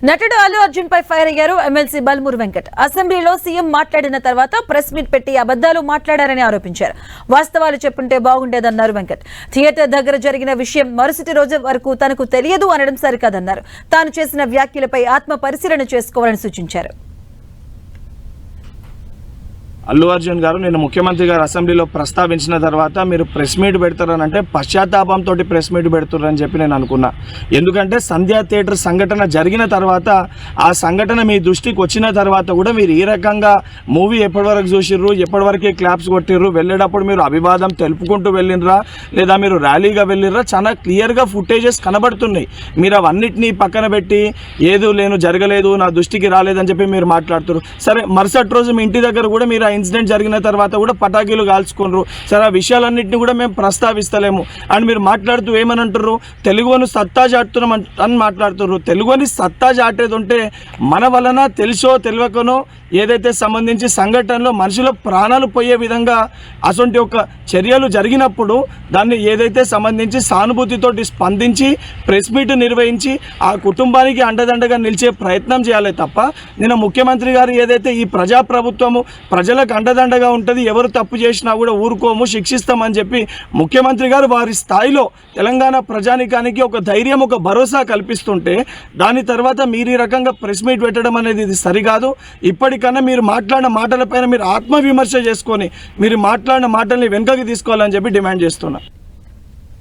నటుడు అల్లు అర్జున్ పై ఫైర్ అయ్యారు ఎమ్మెల్సీ బల్మూరు వెంకట్. అసెంబ్లీలో సీఎం మాట్లాడిన తర్వాత ప్రెస్ మీట్ పెట్టి అబద్దాలు మాట్లాడారని ఆరోపించారు. వాస్తవాలు చెప్పుంటే బాగుండేదన్నారు వెంకట్. థియేటర్ దగ్గర జరిగిన విషయం మరుసటి రోజు వరకు తనకు తెలియదు అనడం సరికాదన్నారు. తాను చేసిన వ్యాఖ్యలపై ఆత్మ పరిశీలన చేసుకోవాలని సూచించారు. అల్లు అర్జున్ గారు నేను ముఖ్యమంత్రి గారు అసెంబ్లీలో ప్రస్తావించిన తర్వాత మీరు ప్రెస్ మీట్ పెడతారనంటే పశ్చాత్తాపంతో ప్రెస్ మీట్ పెడుతున్నారని చెప్పి నేను అనుకున్నా. ఎందుకంటే సంధ్యా థియేటర్ సంఘటన జరిగిన తర్వాత ఆ సంఘటన మీ దృష్టికి వచ్చిన తర్వాత కూడా మీరు ఈ రకంగా మూవీ ఎప్పటివరకు చూసిర్రు, ఎప్పటివరకే క్లాప్స్ కొట్టిర్రు, వెళ్ళేటప్పుడు మీరు అభివాదం తెలుపుకుంటూ వెళ్ళినరా లేదా మీరు ర్యాలీగా వెళ్ళినరా, చాలా క్లియర్గా ఫుటేజెస్ కనబడుతున్నాయి. మీరు అవన్నిటినీ పక్కన పెట్టి ఏదో జరగలేదు, నా దృష్టికి రాలేదని చెప్పి మీరు మాట్లాడుతున్నారు. సరే, మరుసటి రోజు మీ ఇంటి దగ్గర కూడా మీరు ఇన్సిడెంట్ జరిగిన తర్వాత కూడా పటాకీలు కాల్చుకున్నారు. సరే, ఆ విషయాలన్నింటినీ కూడా మేము ప్రస్తావిస్తలేము అని మీరు మాట్లాడుతూ ఏమని అంటారు, తెలుగుని సత్తా చాటుతున్నాం అని మాట్లాడుతున్నారు. తెలుగుని సత్తా చాటేది ఉంటే మన వలన తెలుసో తెలియకనో ఏదైతే సంబంధించి సంఘటనలో మనుషుల ప్రాణాలు పోయే విధంగా అటువంటి ఒక చర్యలు జరిగినప్పుడు దాన్ని ఏదైతే సంబంధించి సానుభూతితోటి స్పందించి ప్రెస్ మీట్ నిర్వహించి ఆ కుటుంబానికి అండదండగా నిలిచే ప్రయత్నం చేయాలి తప్ప నిన్న ముఖ్యమంత్రి గారు ఏదైతే ఈ ప్రజాప్రభుత్వము ప్రజలకు అండదండగా ఉంటుంది, ఎవరు తప్పు చేసినా కూడా ఊరుకోము, శిక్షిస్తామని చెప్పి ముఖ్యమంత్రి గారు వారి స్థాయిలో తెలంగాణ ప్రజానికానికి ఒక ధైర్యం, ఒక భరోసా కల్పిస్తుంటే దాని తర్వాత మీరు ఈ రకంగా ప్రెస్ మీట్ పెట్టడం అనేది ఇది సరికాదు. ఇప్పటికన్నా మీరు మాట్లాడిన మాటలపైన మీరు ఆత్మవిమర్శ చేసుకొని మీరు మాట్లాడిన మాటల్ని వెనుకకి తీసుకోవాలని చెప్పి డిమాండ్ చేస్తున్నా.